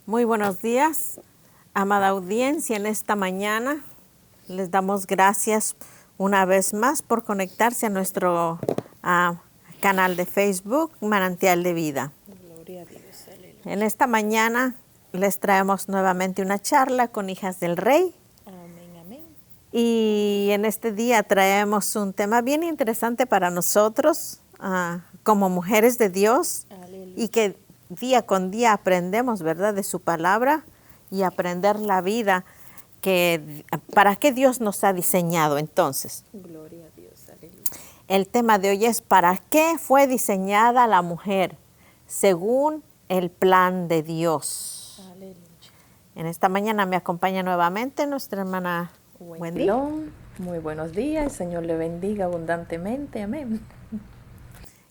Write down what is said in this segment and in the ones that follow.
Muy buenos días, amada audiencia. En esta mañana les damos gracias una vez más por conectarse a nuestro canal de Facebook, Manantial de Vida. Gloria a Dios, aleluya. En esta mañana les traemos nuevamente una charla con Hijas del Rey. Amén, amén. Y en este día traemos un tema bien interesante para nosotros como mujeres de Dios. Aleluya. Y que día con día aprendemos, ¿verdad?, de su palabra y aprender la vida para qué Dios nos ha diseñado. Entonces, Gloria a Dios, aleluya. el tema de hoy es ¿para qué fue diseñada la mujer según el plan de Dios? Aleluya. En esta mañana me acompaña nuevamente nuestra hermana Wendy. Pilón, muy buenos días, el Señor le bendiga abundantemente, amén.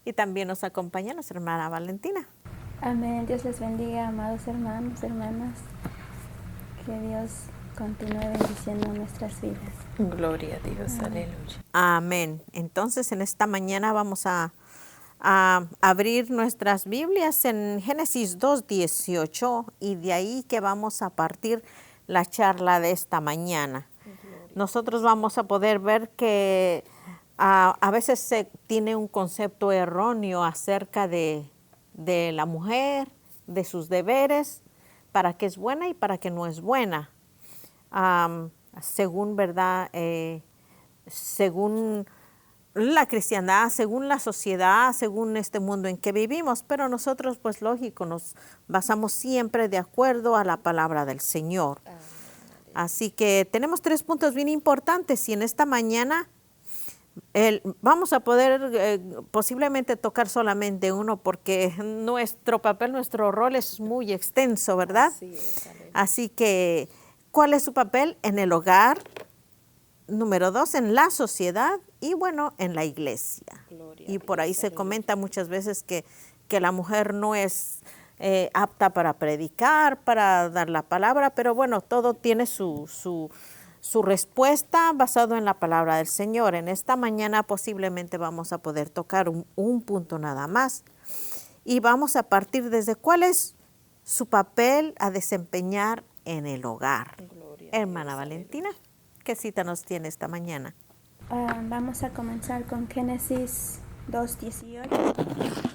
Y también nos acompaña nuestra hermana Valentina. Amén. Dios les bendiga, amados hermanos, hermanas. Que Dios continúe bendiciendo nuestras vidas. Gloria a Dios, aleluya. Amén. Entonces, en esta mañana vamos a abrir nuestras Biblias en Génesis 2:18 y de ahí que vamos a partir la charla de esta mañana. Nosotros vamos a poder ver que a veces se tiene un concepto erróneo acerca de la mujer, de sus deberes, para qué es buena y para qué no es buena. Según, ¿verdad? Según la cristiandad, según la sociedad, según este mundo en que vivimos, pero nosotros, pues lógico, nos basamos siempre de acuerdo a la palabra del Señor. Así que tenemos 3 puntos bien importantes y en esta mañana vamos a poder posiblemente tocar solamente uno porque nuestro papel, nuestro rol es muy extenso, ¿verdad? Así es, aleluya. Así que, ¿cuál es su papel en el hogar? Número 2, en la sociedad y bueno, en la iglesia. Gloria Y a por ahí Dios, se aleluya. comenta muchas veces que la mujer no es apta para predicar, para dar la palabra, pero bueno, todo tiene su respuesta basado en la palabra del Señor. En esta mañana posiblemente vamos a poder tocar un punto nada más. Y vamos a partir desde cuál es su papel a desempeñar en el hogar. Gloria a Hermana Dios, Valentina, ¿qué cita nos tiene esta mañana? Vamos a comenzar con Génesis 2:18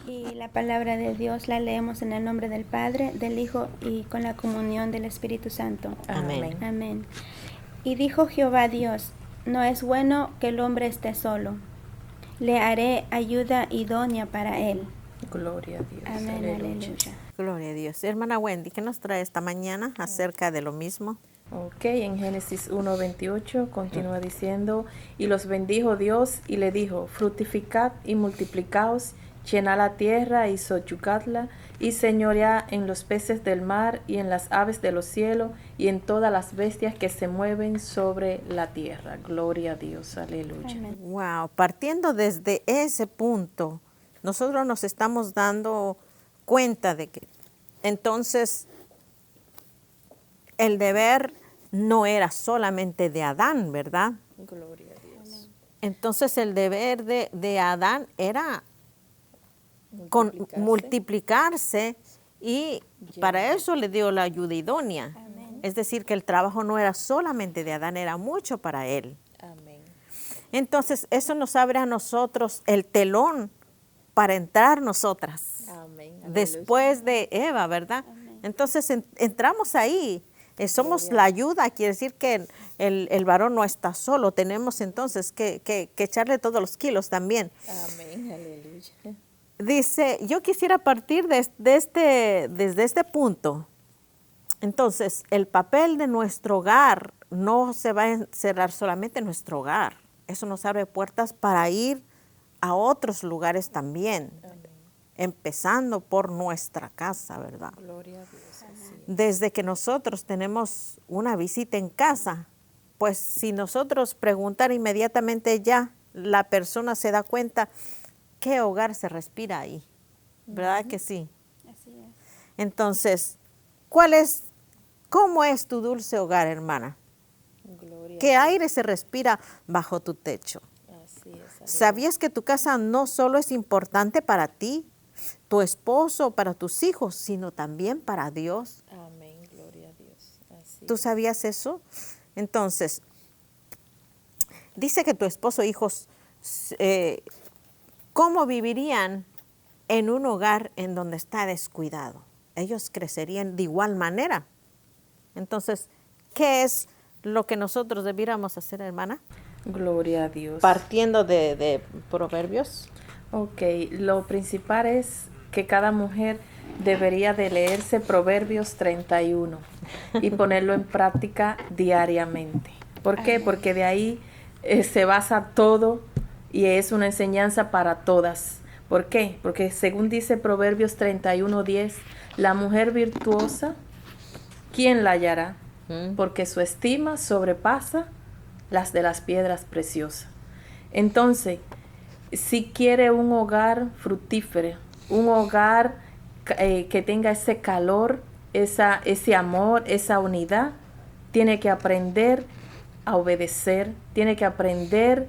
y la palabra de Dios la leemos en el nombre del Padre, del Hijo y con la comunión del Espíritu Santo. Amén. Amén. Y dijo Jehová Dios, no es bueno que el hombre esté solo, le haré ayuda idónea para él. Gloria a Dios, Amén, aleluya. aleluya. Gloria a Dios. Hermana Wendy, ¿qué nos trae esta mañana acerca de lo mismo? Ok, en Génesis 1:28 continúa diciendo, y los bendijo Dios y le dijo, fructificad y multiplicaos, llenad la tierra y sojuzgadla, y señoread en los peces del mar y en las aves de los cielos y en todas las bestias que se mueven sobre la tierra. Gloria a Dios, aleluya. Amén. Wow, partiendo desde ese punto, nosotros nos estamos dando cuenta de que entonces el deber no era solamente de Adán, ¿verdad? Gloria a Dios. Entonces el deber de Adán era multiplicarse y para eso le dio la ayuda idónea. Amén. Es decir, que el trabajo no era solamente de Adán, era mucho para él. Amén. Entonces eso nos abre a nosotros el telón para entrar nosotras. Amén. Después de Eva, ¿verdad? Amén. Entonces entramos ahí. Somos Gloria. la ayuda, quiere decir que el varón no está solo. Tenemos entonces que echarle todos los kilos también. Amén, aleluya. Dice, yo quisiera partir desde este punto. Entonces, el papel de nuestro hogar no se va a encerrar solamente en nuestro hogar. Eso nos abre puertas para ir a otros lugares también, empezando por nuestra casa, ¿verdad? Gloria a Dios, así es. Desde que nosotros tenemos una visita en casa, pues si nosotros preguntar inmediatamente ya, la persona se da cuenta qué hogar se respira ahí, ¿verdad que sí? Así es. Entonces, ¿cómo es tu dulce hogar, hermana? Gloria ¿Qué a aire se respira bajo tu techo? Dios. Así es, aleluya. ¿Sabías que tu casa no solo es importante para ti, tu esposo, para tus hijos, sino también para Dios? Amén, ¿Tú sabías eso? Entonces, dice que tu esposo e hijos, ¿cómo vivirían en un hogar en donde está descuidado? Ellos crecerían de igual manera. Entonces, ¿qué es lo que nosotros debiéramos hacer, hermana? Gloria a Dios. Partiendo de Proverbios. Ok, lo principal es que cada mujer debería de leerse Proverbios 31 y ponerlo en práctica diariamente. ¿Por qué? Porque de ahí se basa todo y es una enseñanza para todas. ¿Por qué? Porque según dice Proverbios 31:10, la mujer virtuosa, ¿quién la hallará? Porque su estima sobrepasa las de las piedras preciosas. Entonces, si quiere un hogar fructífero, un hogar que tenga ese calor, ese amor, esa unidad, tiene que aprender a obedecer, tiene que aprender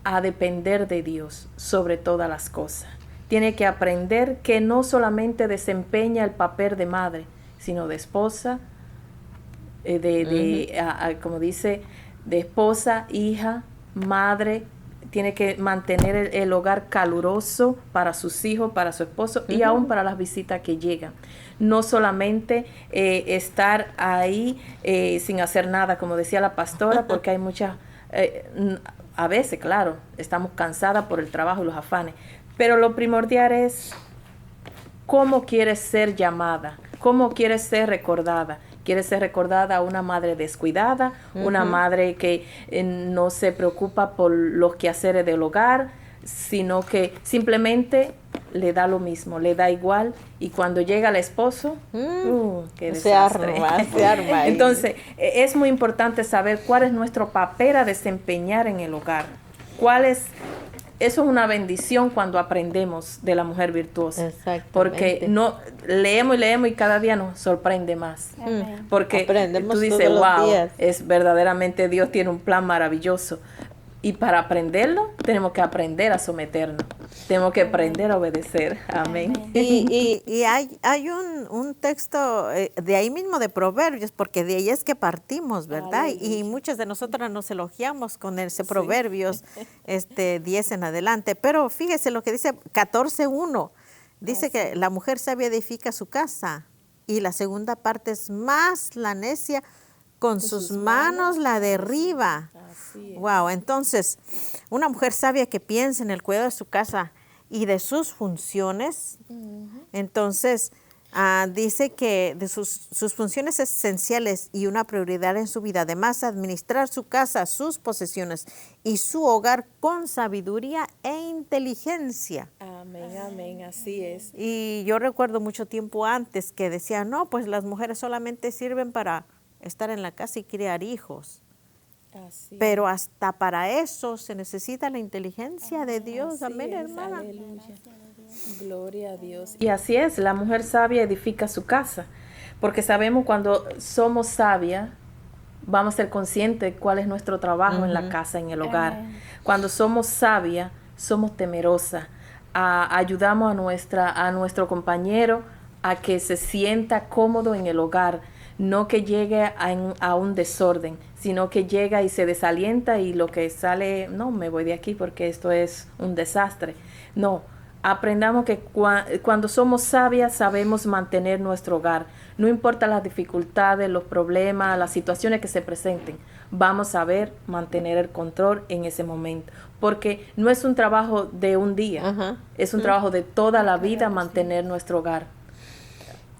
a depender de Dios sobre todas las cosas. Tiene que aprender que no solamente desempeña el papel de madre, sino de esposa, como dice, de esposa, hija, madre. Tiene que mantener el hogar caluroso para sus hijos, para su esposo y aún para las visitas que llegan. No solamente estar ahí sin hacer nada, como decía la pastora, porque hay muchas, a veces, claro, estamos cansadas por el trabajo y los afanes, pero lo primordial es cómo quieres ser llamada, cómo quieres ser recordada. ¿Quieres ser recordada una madre descuidada, una madre que no se preocupa por los quehaceres del hogar, sino que simplemente le da lo mismo, le da igual, y cuando llega el esposo, qué desastre. Se arma. Entonces, es muy importante saber cuál es nuestro papel a desempeñar en el hogar. Eso es una bendición cuando aprendemos de la mujer virtuosa. Exactamente. Porque leemos y cada día nos sorprende más. Porque aprendemos tú dices, todos los wow, días. es verdaderamente Dios tiene un plan maravilloso. Y para aprenderlo, tenemos que aprender a someternos. Tenemos que aprender a obedecer. Amén. Y hay un texto de ahí mismo de Proverbios, porque de ahí es que partimos, ¿verdad? Y muchos de nosotros nos elogiamos con ese Proverbios 10 en adelante. Pero fíjese lo que dice 14:1. Dice que la mujer sabia edifica su casa, y la segunda parte es: más la necia con sus manos la derriba. Así es. Wow, entonces, una mujer sabia que piensa en el cuidado de su casa y de sus funciones, entonces dice que de sus funciones esenciales y una prioridad en su vida, además administrar su casa, sus posesiones y su hogar con sabiduría e inteligencia. Amén, amén, así es. Y yo recuerdo mucho tiempo antes que decían, no, pues las mujeres solamente sirven para estar en la casa y criar hijos. Así. Pero hasta para eso se necesita la inteligencia de Dios. Así Amén, es, hermana. Aleluya. Gloria a Dios. Y así es, la mujer sabia edifica su casa, porque sabemos cuando somos sabias, vamos a ser conscientes de cuál es nuestro trabajo en la casa, en el hogar. Cuando somos sabias, somos temerosas, ayudamos a nuestro compañero a que se sienta cómodo en el hogar, no que llegue a un desorden, sino que llega y se desalienta y lo que sale, no, me voy de aquí porque esto es un desastre. No, aprendamos que cuando somos sabias sabemos mantener nuestro hogar. No importa las dificultades, los problemas, las situaciones que se presenten, vamos a saber mantener el control en ese momento. Porque no es un trabajo de un día, es un trabajo de toda la vida mantener nuestro hogar.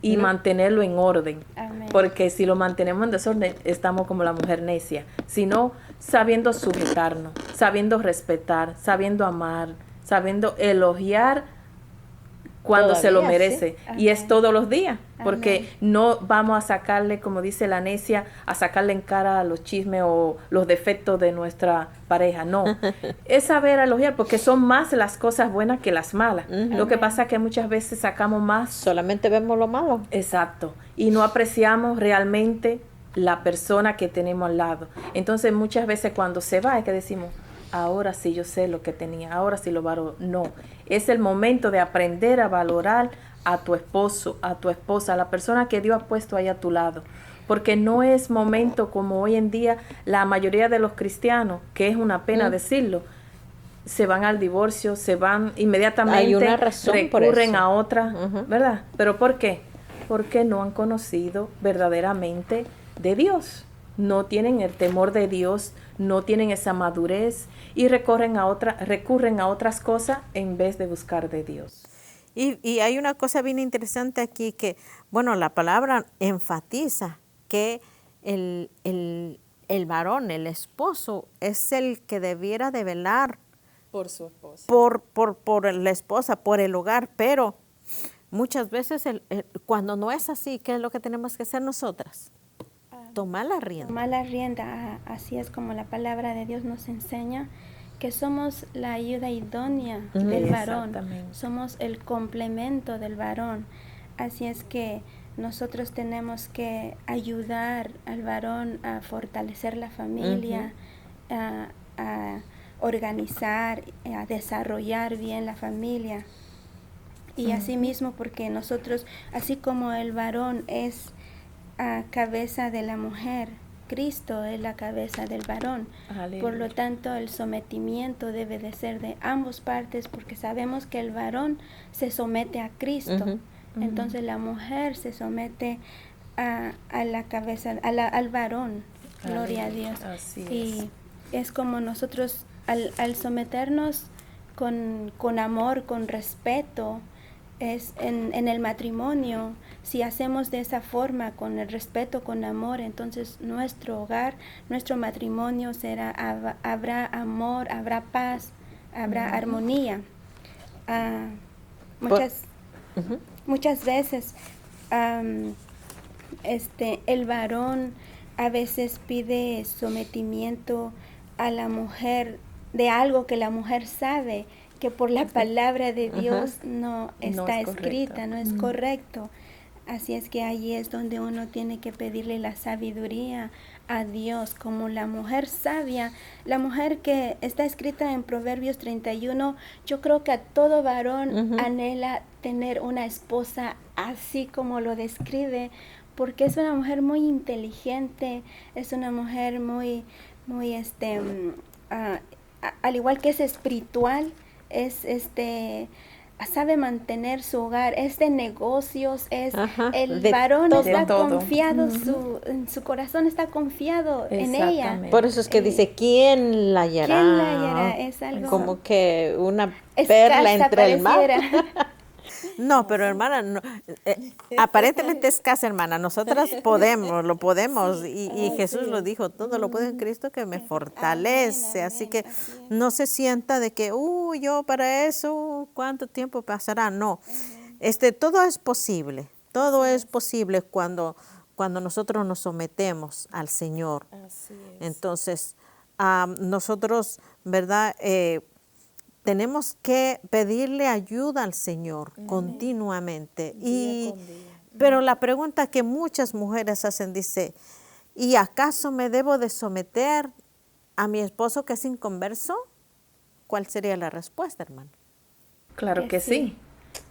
Y mantenerlo en orden. Amén. Porque si lo mantenemos en desorden, estamos como la mujer necia. Sino sabiendo sujetarnos, sabiendo respetar, sabiendo amar, sabiendo elogiar cuando se lo Todavía, merece. sí. Y es Amén. todos los días. Porque Amén. no vamos a sacarle, como dice la necia, a sacarle en cara los chismes o los defectos de nuestra pareja. No, es saber elogiar, porque son más las cosas buenas que las malas. Lo que pasa es que muchas veces sacamos más. Solamente vemos lo malo. Exacto. Y no apreciamos realmente la persona que tenemos al lado. Entonces muchas veces cuando se va es que decimos, ahora sí yo sé lo que tenía, ahora sí lo valoro. No, es el momento de aprender a valorar a tu esposo, a tu esposa, a la persona que Dios ha puesto ahí a tu lado. Porque no es momento como hoy en día la mayoría de los cristianos, que es una pena decirlo, se van al divorcio, se van inmediatamente, hay una razón recurren por eso. a otra, ¿verdad? ¿Pero por qué? Porque no han conocido verdaderamente de Dios. No tienen el temor de Dios, no tienen esa madurez y recurren a otras cosas en vez de buscar de Dios. Y hay una cosa bien interesante aquí que, bueno, la palabra enfatiza que el varón, el esposo, es el que debiera de velar Por su esposa. por la esposa, por el hogar, pero muchas veces cuando no es así, ¿qué es lo que tenemos que hacer nosotras? Tomar la rienda. Tomar la rienda, así es como la palabra de Dios nos enseña, que somos la ayuda idónea del varón, somos el complemento del varón. Así es que nosotros tenemos que ayudar al varón a fortalecer la familia, a organizar, a desarrollar bien la familia. Y así mismo, porque nosotros, así como el varón es cabeza de la mujer, Cristo es la cabeza del varón. Aleluya. Por lo tanto, el sometimiento debe de ser de ambas partes, porque sabemos que el varón se somete a Cristo. Entonces la mujer se somete a la cabeza, al varón. Gloria a Dios. Así es. Y es como nosotros al someternos con amor, con respeto, es en el matrimonio. Si hacemos de esa forma, con el respeto, con amor, entonces nuestro hogar, nuestro matrimonio habrá amor, habrá paz, habrá armonía. Muchas veces el varón a veces pide sometimiento a la mujer de algo que la mujer sabe que por la palabra de Dios no está escrita, no es correcto. Así es que allí es donde uno tiene que pedirle la sabiduría a Dios, como la mujer sabia, la mujer que está escrita en Proverbios 31. Yo creo que a todo varón anhela tener una esposa así como lo describe, porque es una mujer muy inteligente, es una mujer muy al igual que es espiritual, es sabe mantener su hogar, es de negocios, el varón está confiado, su corazón está confiado en ella. Por eso es que dice, ¿quién la hallará? ¿Quién la hallará? Es algo como que una perla entre el mar. No, pero hermana, no, aparentemente es escasa, hermana. Nosotras lo podemos. Y Jesús lo dijo, todo lo puedo en Cristo que me fortalece. Así que no se sienta de que, yo para eso, ¿cuánto tiempo pasará? No, todo es posible. Todo es posible cuando nosotros nos sometemos al Señor. Así es. Entonces, nosotros, ¿verdad?, tenemos que pedirle ayuda al Señor continuamente. Pero la pregunta que muchas mujeres hacen dice, ¿y acaso me debo de someter a mi esposo que es inconverso? ¿Cuál sería la respuesta, hermano? Claro que sí.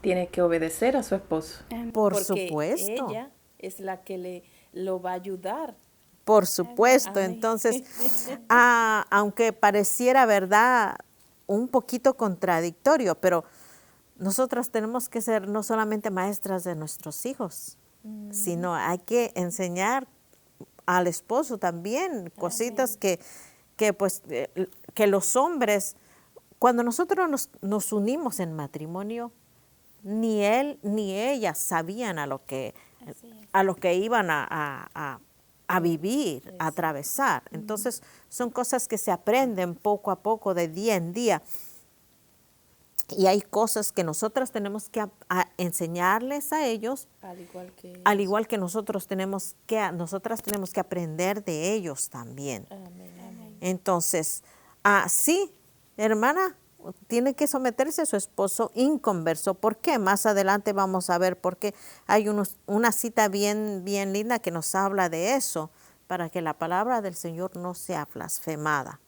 Tiene que obedecer a su esposo. Por Porque supuesto. ella es la que lo va a ayudar. Por supuesto. Amén. Entonces, aunque pareciera verdad, un poquito contradictorio, pero nosotras tenemos que ser no solamente maestras de nuestros hijos, sino hay que enseñar al esposo también cositas que los hombres, cuando nosotros nos unimos en matrimonio, ni él ni ella sabían a lo que iban a vivir, a atravesar. Entonces, son cosas que se aprenden poco a poco, de día en día. Y hay cosas que nosotras tenemos que enseñarles a ellos, al igual que nosotras tenemos que aprender de ellos también. Amén. Entonces, sí, hermana, tiene que someterse a su esposo inconverso. ¿Por qué? Más adelante vamos a ver por qué. Hay una cita bien, bien linda que nos habla de eso, para que la palabra del Señor no sea blasfemada.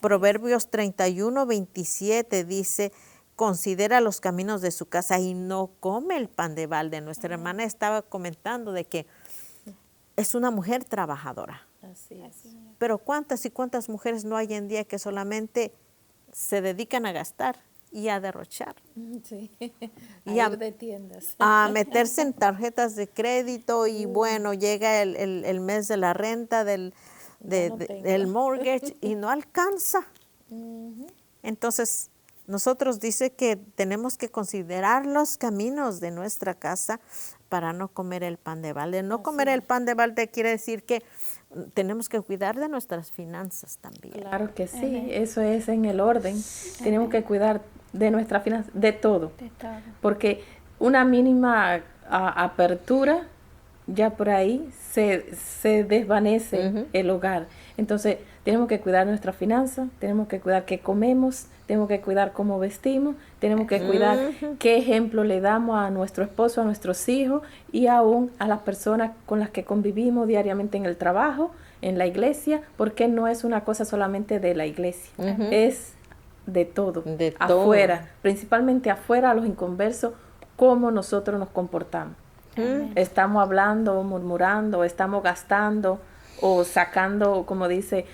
Proverbios 31:27 dice considera los caminos de su casa y no come el pan de balde. Nuestra hermana estaba comentando de que es una mujer trabajadora. Así es. Pero cuántas y cuántas mujeres no hay en día que solamente se dedican a gastar y a derrochar. Sí. Y a ir de tiendas. A meterse en tarjetas de crédito y bueno, llega el mes de la renta, del mortgage y no alcanza. Entonces, nosotros dice que tenemos que considerar los caminos de nuestra casa para no comer el pan de balde. No comer el pan de balde quiere decir que tenemos que cuidar de nuestras finanzas también. Claro que sí, eso es en el orden. Tenemos que cuidar de nuestras finanzas, de todo. Porque una mínima apertura, ya por ahí se desvanece el hogar. Entonces, tenemos que cuidar nuestras finanzas, tenemos que cuidar qué comemos, tenemos que cuidar cómo vestimos, tenemos que cuidar qué ejemplo le damos a nuestro esposo, a nuestros hijos y aún a las personas con las que convivimos diariamente en el trabajo, en la iglesia, porque no es una cosa solamente de la iglesia, es de todo, afuera, principalmente afuera a los inconversos, cómo nosotros nos comportamos. Estamos hablando, murmurando, estamos gastando o sacando, como dice,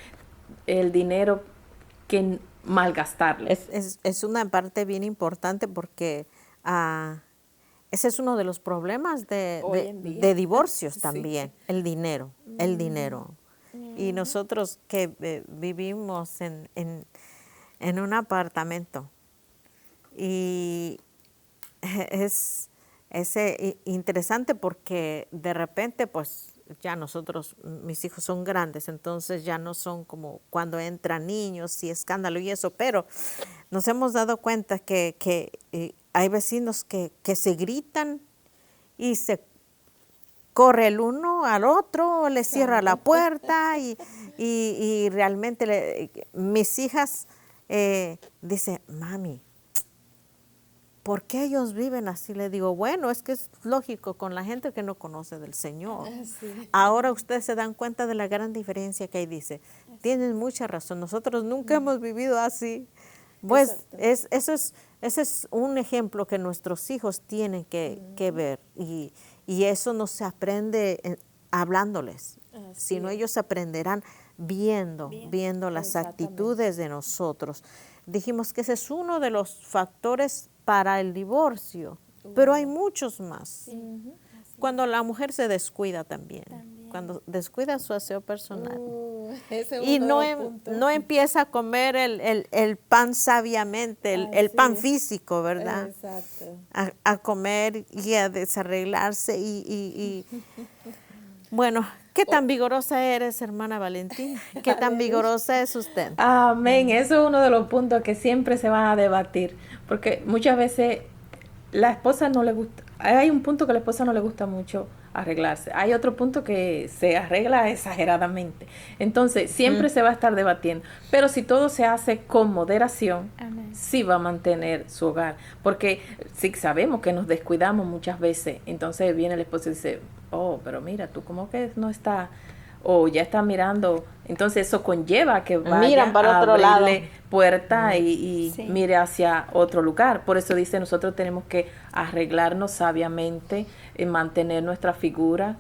el dinero que malgastarlo. Es una parte bien importante porque ese es uno de los problemas de divorcios también, el dinero. Y nosotros que vivimos en un apartamento y es interesante porque de repente pues ya nosotros, mis hijos son grandes, entonces ya no son como cuando entran niños y escándalo y eso, pero nos hemos dado cuenta que hay vecinos que se gritan y se corre el uno al otro, le cierra la puerta y realmente mis hijas dicen, mami, ¿por qué ellos viven así? Le digo, bueno, es que es lógico con la gente que no conoce del Señor. Sí. Ahora ustedes se dan cuenta de la gran diferencia que hay, dice. Tienen mucha razón, nosotros nunca hemos vivido así. Pues ese es un ejemplo que nuestros hijos tienen que ver y eso no se aprende hablándoles, sino ellos aprenderán viendo las actitudes de nosotros. Dijimos que ese es uno de los factores para el divorcio, pero hay muchos más. Cuando la mujer se descuida también. Cuando descuida su aseo personal. Y no empieza a comer el pan sabiamente, el pan físico, ¿verdad? Exacto. A comer y a desarreglarse y bueno, ¿qué tan vigorosa eres, hermana Valentina? ¿Qué tan vigorosa es usted? Amén. Eso es uno de los puntos que siempre se van a debatir, porque muchas veces la esposa no le gusta. Hay un punto que a la esposa no le gusta mucho arreglarse. Hay otro punto que se arregla exageradamente. Entonces, siempre se va a estar debatiendo. Pero si todo se hace con moderación, sí va a mantener su hogar. Porque sí sabemos que nos descuidamos muchas veces. Entonces viene el esposo y dice, oh, pero mira, tú como que no está, o ya está mirando. Entonces eso conlleva que vaya para otro abrirle lado. Puerta y mire hacia otro lugar. Por eso dice, nosotros tenemos que arreglarnos sabiamente, mantener nuestra figura,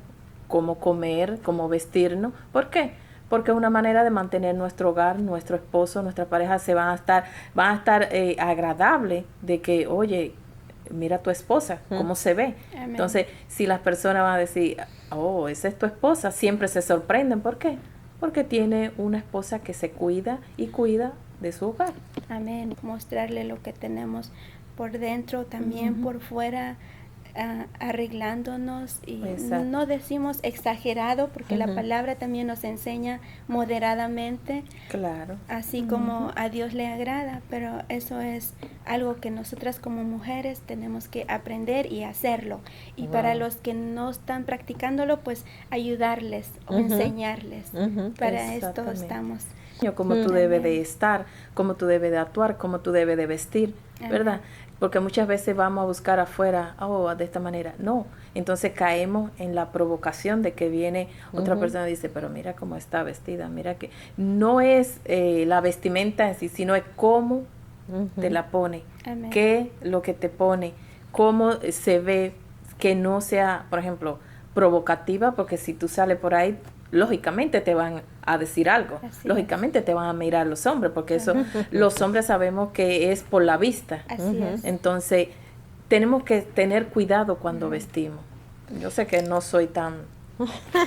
cómo comer, cómo vestirnos. ¿Por qué? Porque es una manera de mantener nuestro hogar, nuestro esposo, nuestra pareja se van a estar agradable de que, oye, mira a tu esposa, cómo se ve. Amén. Entonces, si las personas van a decir, oh, esa es tu esposa, siempre se sorprenden. ¿Por qué? Porque tiene una esposa que se cuida y cuida de su hogar. Amén. Mostrarle lo que tenemos por dentro, también por fuera, arreglándonos y no decimos exagerado porque la palabra también nos enseña moderadamente, claro, así como a Dios le agrada, pero eso es algo que nosotras como mujeres tenemos que aprender y hacerlo, y para los que no están practicándolo, pues ayudarles o enseñarles. Para esto estamos. Cómo tú debes de estar, cómo tú debes de actuar, cómo tú debes de vestir, ¿verdad? Porque muchas veces vamos a buscar afuera, de esta manera. No, entonces caemos en la provocación de que viene otra persona y dice, pero mira cómo está vestida, mira que no es la vestimenta en sí, sino es cómo te la pone, Amén. qué lo que te pone, cómo se ve, que no sea, por ejemplo, provocativa, porque si tú sales por ahí, lógicamente te van a decir algo, Así lógicamente te van a mirar los hombres, porque eso los hombres sabemos que es por la vista. Así es. Entonces, tenemos que tener cuidado cuando vestimos. Yo sé que no soy tan,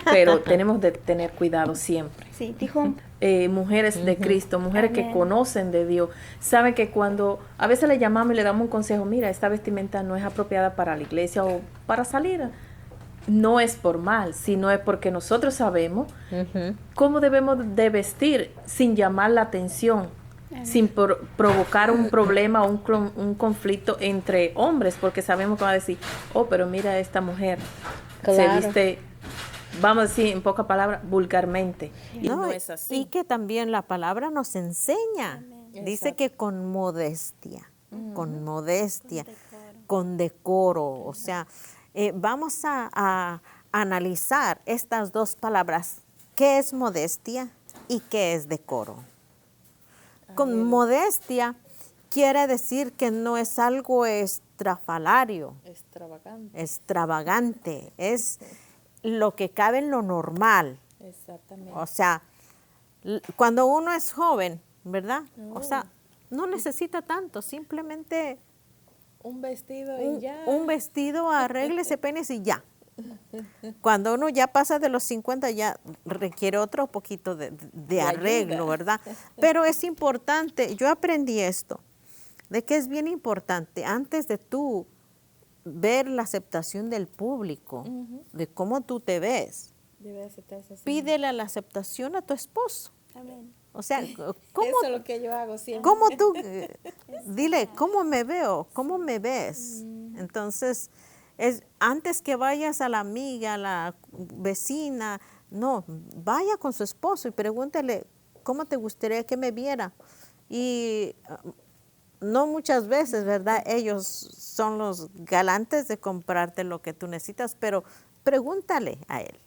pero tenemos de tener cuidado siempre. Sí, dijo un Mujeres de Cristo, mujeres que Amén. conocen de Dios, saben que cuando a veces le llamamos y le damos un consejo, mira, esta vestimenta no es apropiada para la iglesia o para salir, no es por mal, sino es porque nosotros sabemos cómo debemos de vestir sin llamar la atención, sin provocar un problema o un conflicto entre hombres, porque sabemos que va a decir, oh, pero mira esta mujer, se Claro. viste, vamos a decir en pocas palabras, vulgarmente, y no es así. Y que también la palabra nos enseña. Dice Exacto. que con modestia, decoro. con decoro. O sea, vamos a analizar estas dos palabras. ¿Qué es modestia y qué es decoro? Con modestia quiere decir que no es algo estrafalario, extravagante. Es lo que cabe en lo normal. Exactamente. O sea, cuando uno es joven, ¿verdad? O sea, no necesita tanto, simplemente Un vestido un vestido, arréglese, peines y ya. Cuando uno ya pasa de los 50 ya requiere otro poquito de arreglo, ayuda. ¿verdad? Pero es importante, yo aprendí esto, de que es bien importante antes de tú ver la aceptación del público, de cómo tú te ves, Debe aceptarse así. pídele la aceptación a tu esposo. Amén. O sea, ¿cómo, Eso es lo que yo hago siempre. cómo tú, dile, ¿cómo me veo? ¿Cómo me ves? Entonces, antes que vayas a la amiga, a la vecina, no, vaya con su esposo y pregúntele, ¿cómo te gustaría que me viera? Y no muchas veces, ¿verdad? Ellos son los galantes de comprarte lo que tú necesitas, pero pregúntale a él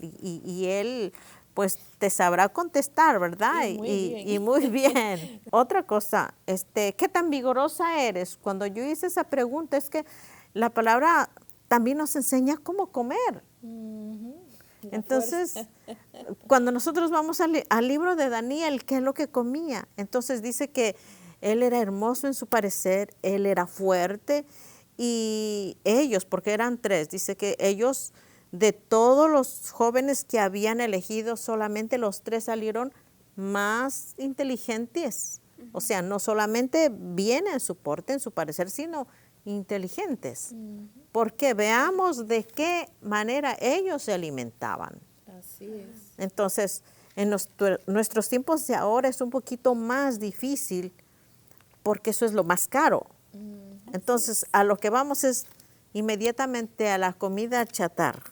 y él pues te sabrá contestar, ¿verdad? Y muy bien. Y muy bien. Otra cosa, ¿qué tan vigorosa eres? Cuando yo hice esa pregunta es que la palabra también nos enseña cómo comer. Entonces, cuando nosotros vamos al libro de Daniel, ¿qué es lo que comía? Entonces dice que él era hermoso en su parecer, él era fuerte y ellos, porque eran 3, dice que ellos, de todos los jóvenes que habían elegido, solamente los 3 salieron más inteligentes. O sea, no solamente bien en su porte, en su parecer, sino inteligentes. Porque veamos de qué manera ellos se alimentaban. Así es. Entonces, en nuestros tiempos de ahora es un poquito más difícil porque eso es lo más caro. Entonces, a lo que vamos es inmediatamente a la comida chatarra,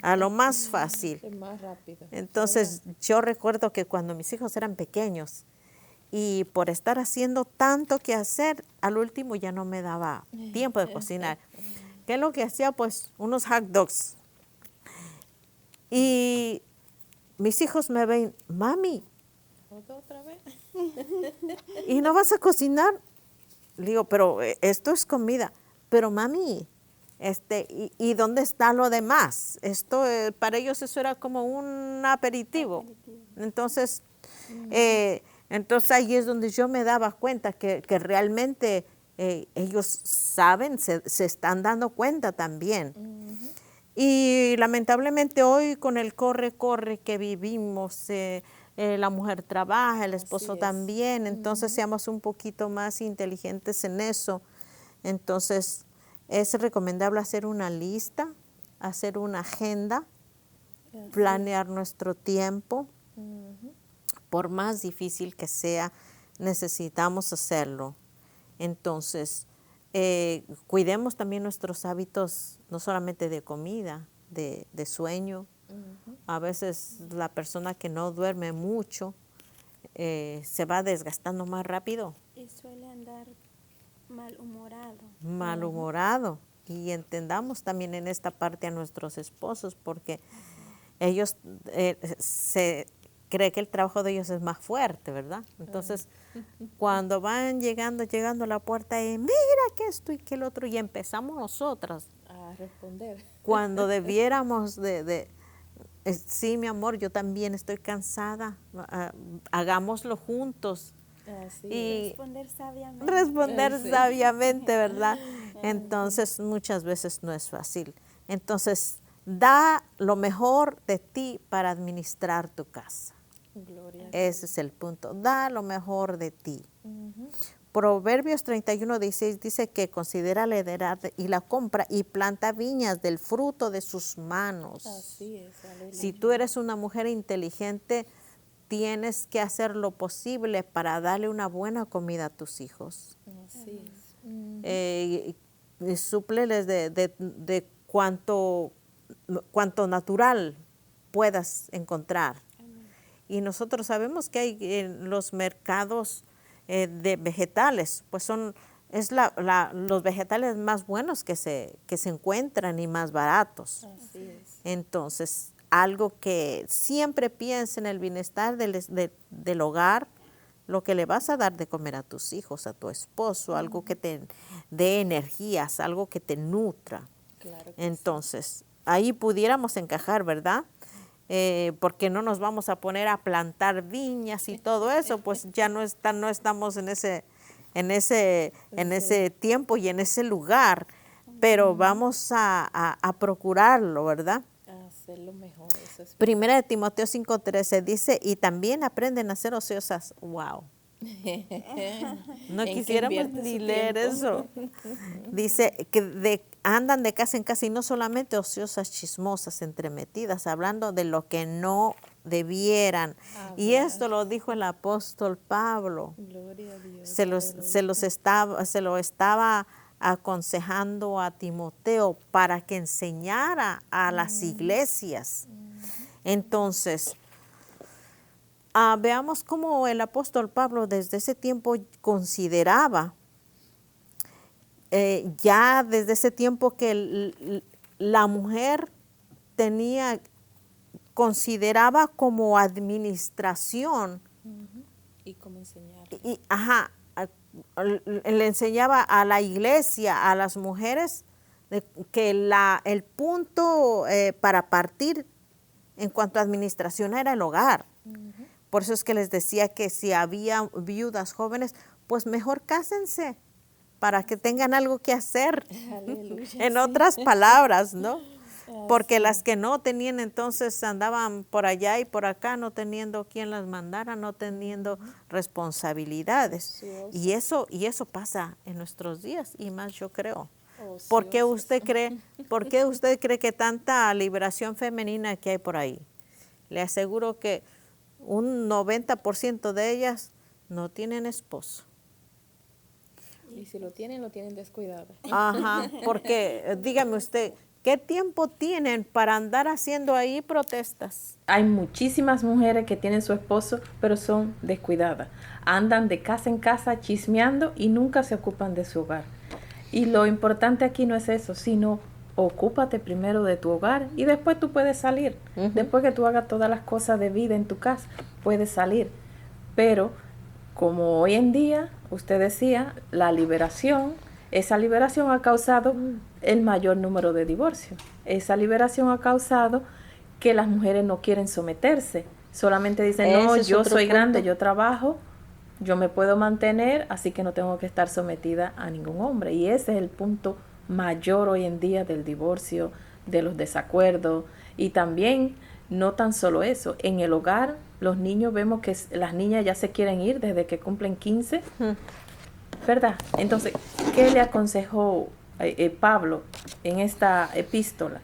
a lo más fácil. Es más rápido. Entonces, yo recuerdo que cuando mis hijos eran pequeños y por estar haciendo tanto que hacer, al último ya no me daba tiempo de cocinar. ¿Qué es lo que hacía? Pues unos hot dogs. Y mis hijos me ven, mami, ¿Otra vez? ¿y no vas a cocinar? Le digo, pero esto es comida. Pero mami, ¿y dónde está lo demás? Esto, para ellos eso era como un aperitivo. Entonces, entonces ahí es donde yo me daba cuenta que realmente ellos saben, se están dando cuenta también. Y lamentablemente hoy con el corre que vivimos, la mujer trabaja, el esposo también, entonces seamos un poquito más inteligentes en eso. Entonces es recomendable hacer una lista, hacer una agenda, planear nuestro tiempo. Por más difícil que sea, necesitamos hacerlo. Entonces, cuidemos también nuestros hábitos, no solamente de comida, de sueño. A veces la persona que no duerme mucho se va desgastando más rápido. Y suele andar malhumorado. Malhumorado. Y entendamos también en esta parte a nuestros esposos, porque ellos se cree que el trabajo de ellos es más fuerte, ¿verdad? Entonces, Cuando van llegando a la puerta y mira que esto y que el otro, y empezamos nosotras a responder. cuando debiéramos sí, mi amor, yo también estoy cansada, hagámoslo juntos. Y responder sabiamente. Responder Sí. sabiamente, ¿verdad? Entonces, muchas veces no es fácil. Entonces, da lo mejor de ti para administrar tu casa. Gloria a Dios. Ese es el punto. Da lo mejor de ti. Proverbios 31:16 dice que considera la heredad y la compra y planta viñas del fruto de sus manos. Así es, aleluya. Si tú eres una mujer inteligente, tienes que hacer lo posible para darle una buena comida a tus hijos. Así es. Y súpleles de cuanto natural puedas encontrar. Y nosotros sabemos que hay en los mercados de vegetales, pues son los vegetales más buenos que se encuentran y más baratos. Así es. Entonces, algo que siempre piensa en el bienestar del hogar, lo que le vas a dar de comer a tus hijos, a tu esposo, algo que te dé energías, algo que te nutra. Claro que Entonces, ahí pudiéramos encajar, ¿verdad? Porque no nos vamos a poner a plantar viñas y todo eso, pues ya no estamos en ese tiempo y en ese lugar, pero vamos a procurarlo, ¿verdad? hacerlo mejor. Eso es Primera de Timoteo 5:13 dice, y también aprenden a ser ociosas. Wow. No ¿En qué quisiéramos invierte ni su leer tiempo? eso. Dice que andan de casa en casa y no solamente ociosas, chismosas, entremetidas, hablando de lo que no debieran. Y Hablar. esto lo dijo el apóstol Pablo. Gloria a Dios. Se lo estaba aconsejando a Timoteo para que enseñara a las iglesias. Entonces, veamos cómo el apóstol Pablo desde ese tiempo consideraba, ya desde ese tiempo que la mujer consideraba como administración. Y cómo enseñar. Le enseñaba a la iglesia, a las mujeres, que el punto para partir en cuanto a administración era el hogar. Por eso es que les decía que si había viudas jóvenes, pues mejor cásense para que tengan algo que hacer. Aleluya, En sí. otras palabras, ¿no? Porque las que no tenían entonces andaban por allá y por acá no teniendo quien las mandara, no teniendo responsabilidades. Y eso pasa en nuestros días y más yo creo. ¿Por qué usted cree que tanta liberación femenina que hay por ahí? Le aseguro que un 90% de ellas no tienen esposo. Y si lo tienen descuidado. Ajá, porque dígame usted, ¿qué tiempo tienen para andar haciendo ahí protestas? Hay muchísimas mujeres que tienen su esposo, pero son descuidadas. Andan de casa en casa chismeando y nunca se ocupan de su hogar. Y lo importante aquí no es eso, sino ocúpate primero de tu hogar y después tú puedes salir. Después que tú hagas todas las cosas de vida en tu casa, puedes salir. Pero como hoy en día, usted decía, esa liberación ha causado el mayor número de divorcios. Esa liberación ha causado que las mujeres no quieren someterse. Solamente dicen, no, yo soy grande, yo trabajo, yo me puedo mantener, así que no tengo que estar sometida a ningún hombre. Y ese es el punto mayor hoy en día del divorcio, de los desacuerdos. Y también, no tan solo eso, en el hogar, los niños vemos que las niñas ya se quieren ir desde que cumplen 15, ¿verdad? Entonces, ¿qué le aconsejó Pablo en esta epístola?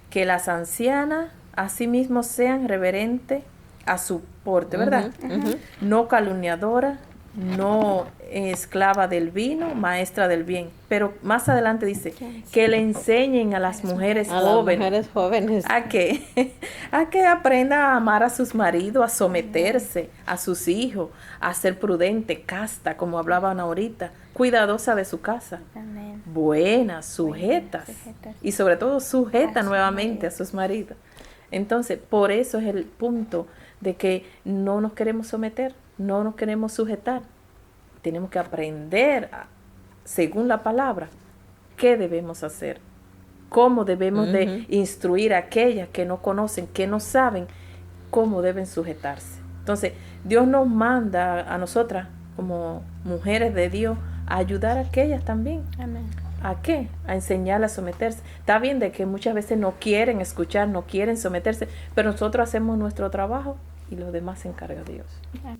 Que las ancianas asimismo sean reverentes a su porte, ¿verdad? No calumniadoras, no esclava del vino, maestra del bien. Pero más adelante dice que le enseñen a las mujeres jóvenes a que aprendan a amar a sus maridos, a someterse a sus hijos, a ser prudente, casta, como hablaban ahorita, cuidadosa de su casa, buenas, sujetas, y sobre todo sujeta nuevamente a sus maridos. Entonces, por eso es el punto de que no nos queremos someter. no nos queremos sujetar. Tenemos que aprender, según la palabra, qué debemos hacer, cómo debemos de instruir a aquellas que no conocen, que no saben cómo deben sujetarse. Entonces, Dios nos manda a nosotras, como mujeres de Dios, a ayudar a aquellas también. Amén. ¿A qué? A enseñarlas a someterse. Está bien de que muchas veces no quieren escuchar, no quieren someterse, pero nosotros hacemos nuestro trabajo y lo demás se encarga Dios. Amén.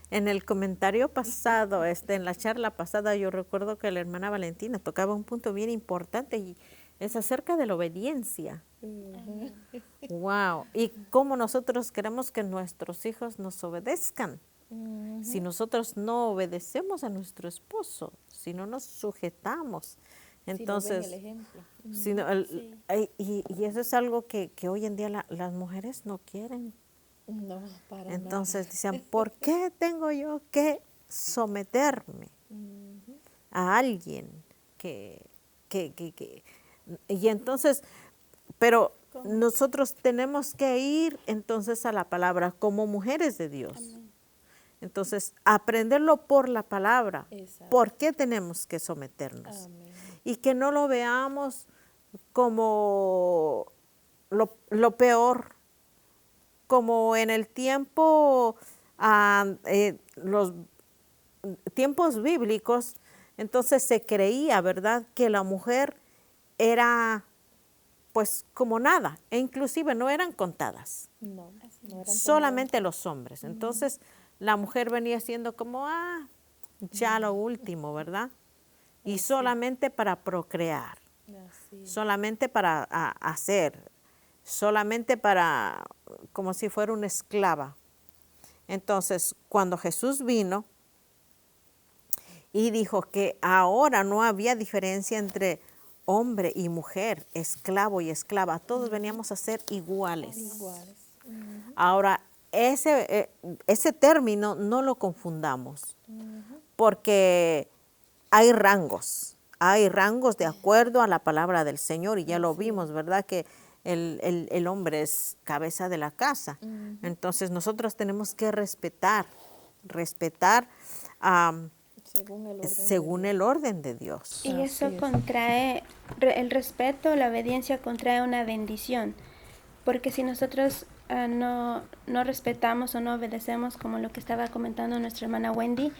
En el comentario pasado, en la charla pasada, yo recuerdo que la hermana Valentina tocaba un punto bien importante y es acerca de la obediencia. Wow. Y cómo nosotros queremos que nuestros hijos nos obedezcan. Si nosotros no obedecemos a nuestro esposo, si no nos sujetamos, entonces, si no ven el ejemplo. Si no, y eso es algo que hoy en día las mujeres no quieren. No, para Entonces nada. decían, ¿por qué tengo yo que someterme a alguien y entonces, pero nosotros tenemos que ir entonces a la palabra como mujeres de Dios. Amén. Entonces, aprenderlo por la palabra. Exacto. ¿Por qué tenemos que someternos? Amén. Y que no lo veamos como lo peor, como en el tiempo, los tiempos bíblicos, entonces se creía, ¿verdad?, que la mujer era pues como nada, e inclusive no eran contadas, No, no eran solamente los hombres. Entonces la mujer venía siendo como, ya lo último, ¿verdad? Y solamente para procrear, así. solamente para hacer, solamente para, como si fuera una esclava. Entonces, cuando Jesús vino y dijo que ahora no había diferencia entre hombre y mujer, esclavo y esclava, todos veníamos a ser iguales. Iguales. Ahora, ese término no lo confundamos, porque hay rangos de acuerdo a la palabra del Señor, y ya lo vimos, ¿verdad?, que el hombre es cabeza de la casa. Entonces nosotros tenemos que respetar según el orden de Dios. Y eso contrae, el respeto, la obediencia contrae una bendición, porque si nosotros no respetamos o no obedecemos, como lo que estaba comentando nuestra hermana Wendy,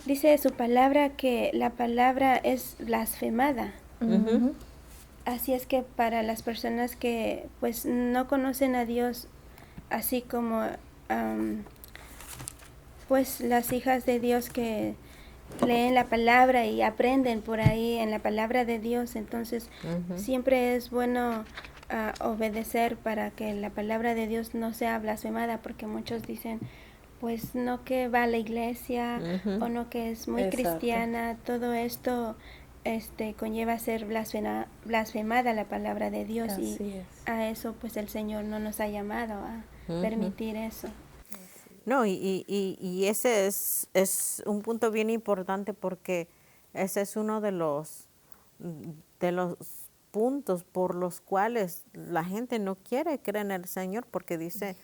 dice su palabra que la palabra es blasfemada. Así es que para las personas que pues no conocen a Dios, así como pues las hijas de Dios que leen la palabra y aprenden por ahí en la palabra de Dios, entonces siempre es bueno obedecer para que la palabra de Dios no sea blasfemada, porque muchos dicen, pues no que va a la iglesia o no que es muy cristiana, todo esto conlleva ser blasfemada la palabra de Dios. Así y es. A eso pues el Señor no nos ha llamado a permitir eso. No, y ese es un punto bien importante, porque ese es uno de los puntos por los cuales la gente no quiere creer en el Señor, porque dice,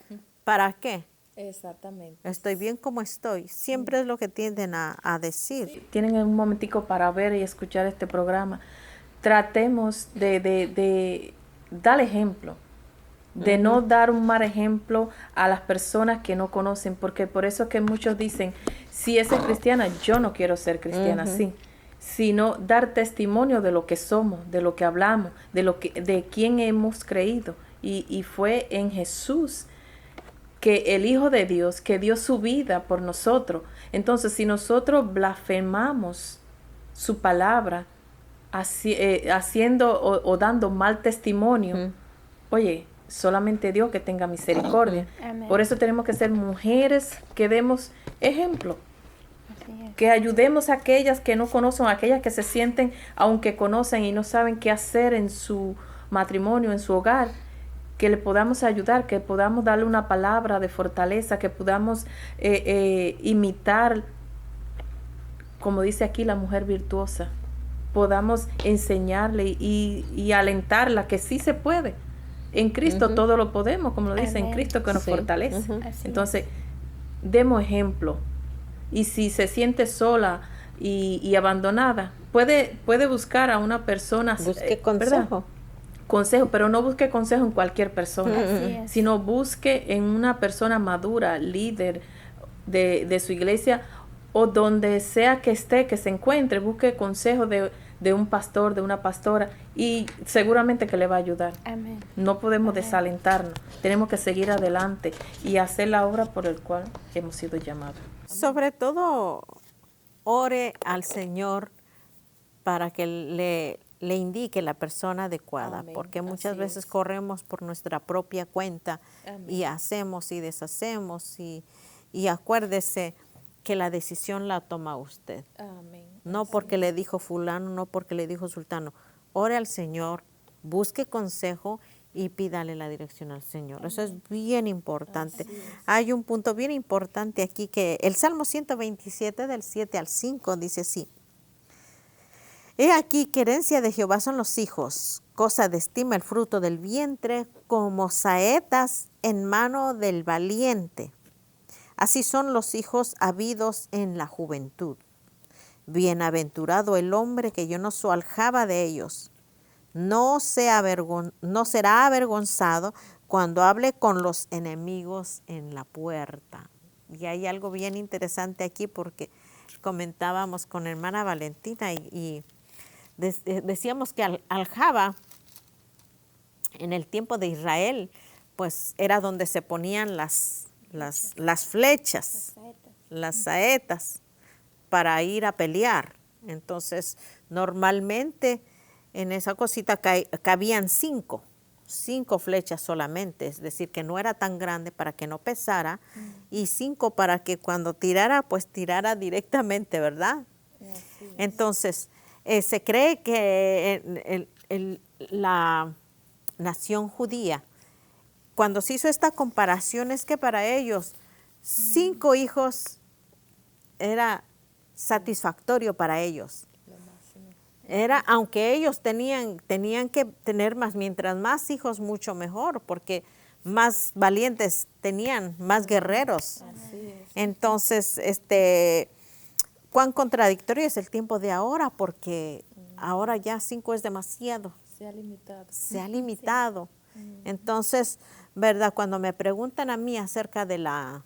¿para qué? Exactamente. Estoy bien como estoy. Siempre es lo que tienden a decir. Tienen un momentico para ver y escuchar este programa. Tratemos de dar ejemplo, de no dar un mal ejemplo a las personas que no conocen, porque por eso es que muchos dicen, si esa es cristiana, yo no quiero ser cristiana así, sino dar testimonio de lo que somos, de lo que hablamos, de quién hemos creído, y fue en Jesús, que el Hijo de Dios, que dio su vida por nosotros. Entonces, si nosotros blasfemamos su palabra, haciendo o dando mal testimonio, oye, solamente Dios que tenga misericordia. Amén. Por eso tenemos que ser mujeres que demos ejemplo, Así es. que ayudemos a aquellas que no conocen, a aquellas que se sienten, aunque conocen y no saben qué hacer en su matrimonio, en su hogar, que le podamos ayudar, que podamos darle una palabra de fortaleza, que podamos imitar, como dice aquí, la mujer virtuosa, podamos enseñarle y alentarla que sí se puede. En Cristo todo lo podemos, como lo dice, en Amén. Cristo que nos Sí. fortalece. Así Entonces, demos ejemplo. Y si se siente sola y abandonada, puede buscar a una persona. Busque ¿verdad? consejo. Consejo, pero no busque consejo en cualquier persona, Así es. sino busque en una persona madura, líder de su iglesia o donde sea que esté, que se encuentre, busque consejo de un pastor, de una pastora, y seguramente que le va a ayudar. Amén. No podemos Amén. desalentarnos, tenemos que seguir adelante y hacer la obra por el cual hemos sido llamados. Sobre todo, ore al Señor para que le indique la persona adecuada, Amén. porque muchas Así veces es. corremos por nuestra propia cuenta Amén. y hacemos y deshacemos y acuérdese que la decisión la toma usted. Amén. No porque le dijo fulano, no porque le dijo sultano. Ore al Señor, busque consejo y pídale la dirección al Señor. Eso es bien importante. Así es. Hay un punto bien importante aquí que el Salmo 127 del 7 al 5 dice así. He aquí que herencia de Jehová son los hijos, cosa de estima el fruto del vientre, como saetas en mano del valiente. Así son los hijos habidos en la juventud. Bienaventurado el hombre que yo no su aljaba de ellos. No será avergonzado cuando hable con los enemigos en la puerta. Y hay algo bien interesante aquí porque comentábamos con hermana Valentina y decíamos que aljaba en el tiempo de Israel, pues era donde se ponían las flechas, las saetas, para ir a pelear. Entonces, normalmente en esa cosita cabían cinco flechas solamente, es decir, que no era tan grande para que no pesara, y 5 para que cuando tirara, pues tirara directamente, ¿verdad? Así es. Entonces, se cree que la nación judía, cuando se hizo esta comparación, es que para ellos 5 hijos era satisfactorio para ellos. Lo máximo. Era, aunque ellos tenían que tener más, mientras más hijos, mucho mejor, porque más valientes tenían, más guerreros. Así es. Entonces, cuán contradictorio es el tiempo de ahora, porque ahora ya 5 es demasiado, Se ha limitado. se ha limitado. Entonces, ¿verdad? Cuando me preguntan a mí acerca de la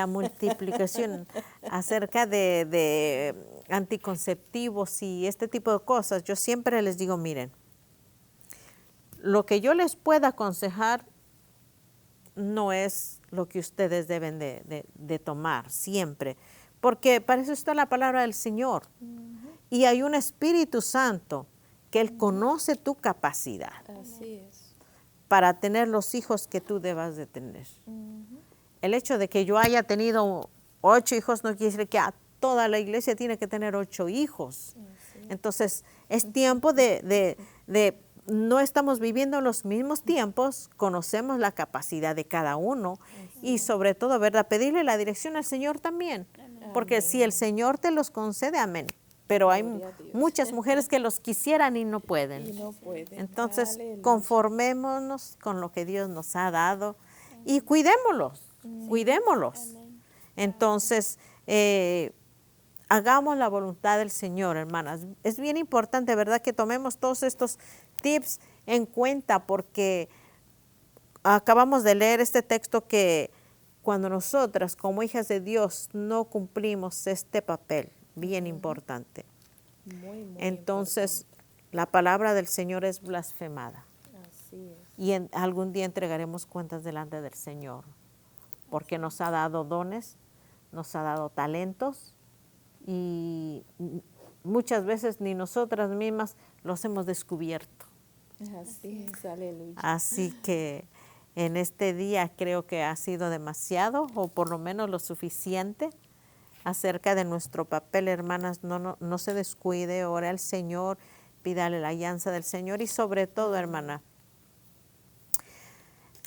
multiplicación, acerca de anticonceptivos y este tipo de cosas, yo siempre les digo, miren, lo que yo les pueda aconsejar no es lo que ustedes deben de tomar siempre, porque para eso está la palabra del Señor. Y hay un Espíritu Santo que Él conoce tu capacidad Así es. para tener los hijos que tú debas de tener. El hecho de que yo haya tenido 8 hijos no quiere decir que toda la iglesia tiene que tener 8 hijos. Entonces, es tiempo de no estamos viviendo los mismos tiempos, conocemos la capacidad de cada uno y sobre todo, ¿verdad? Pedirle la dirección al Señor también, porque si el Señor te los concede, amén. Pero hay Gloria a Dios. muchas mujeres que los quisieran y no pueden. Y no puede. Entonces, Aleluya. conformémonos con lo que Dios nos ha dado y cuidémoslos, cuidémoslos. Entonces, hagamos la voluntad del Señor, hermanas. Es bien importante, ¿verdad?, que tomemos todos estos tips en cuenta porque acabamos de leer este texto que cuando nosotras, como hijas de Dios, no cumplimos este papel bien importante, Muy entonces la palabra del Señor es blasfemada. Así es. Y algún día entregaremos cuentas delante del Señor, porque nos ha dado dones, nos ha dado talentos y muchas veces ni nosotras mismas los hemos descubierto. Así es. Aleluya. Así que en este día creo que ha sido demasiado, o por lo menos lo suficiente, acerca de nuestro papel, hermanas. No se descuide, ore al Señor, pídale la alianza del Señor y sobre todo, hermana,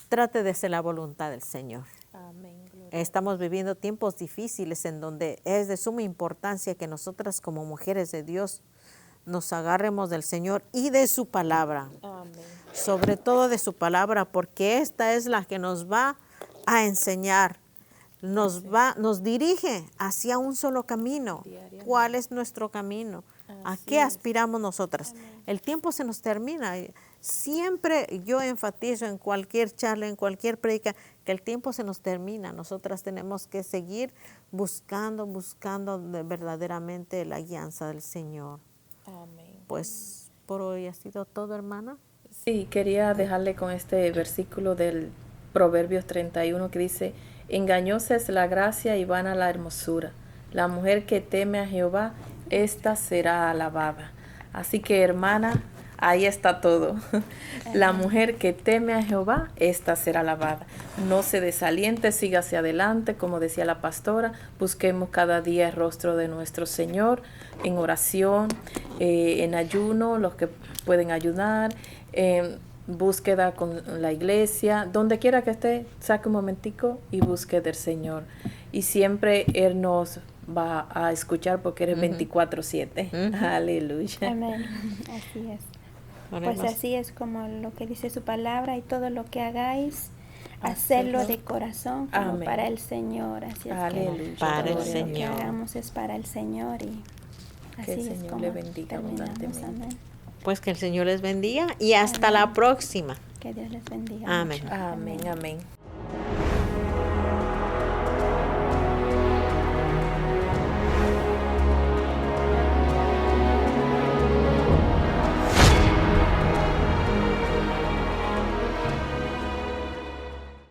trate de hacer la voluntad del Señor. Amén. Gloria. Estamos viviendo tiempos difíciles en donde es de suma importancia que nosotras como mujeres de Dios nos agarremos del Señor y de su palabra, Amén. sobre todo de su palabra, porque esta es la que nos va a enseñar. Nos dirige hacia un solo camino. ¿Cuál es nuestro camino? ¿A qué aspiramos nosotras? El tiempo se nos termina. Siempre yo enfatizo en cualquier charla, en cualquier predica, que el tiempo se nos termina. Nosotras tenemos que seguir buscando verdaderamente la guianza del Señor. Amén. Pues por hoy ha sido todo, hermana. Sí, quería dejarle con este versículo del Proverbios 31 que dice, engañosa es la gracia y vana la hermosura. La mujer que teme a Jehová, ésta será alabada. Así que, hermana, ahí está todo. La mujer que teme a Jehová, ésta será alabada. No se desaliente, siga hacia adelante, como decía la pastora. Busquemos cada día el rostro de nuestro Señor en oración, en ayuno, los que pueden ayudar, en búsqueda con la iglesia, donde quiera que esté, saque un momentico y busque del Señor. Y siempre Él nos va a escuchar porque eres 24/7. Aleluya. Amén. Así es. Oremos. Pues así es como lo que dice su palabra, y todo lo que hagáis, hacerlo de corazón como Amén. para el Señor. Así es Aleluya. que Para el todo lo que Señor. hagamos es para el Señor, y Que el así es Señor como le bendiga terminamos. abundantemente. Amén. Pues que el Señor les bendiga y hasta la próxima. Que Dios les bendiga. Amén. mucho. Amén, amén.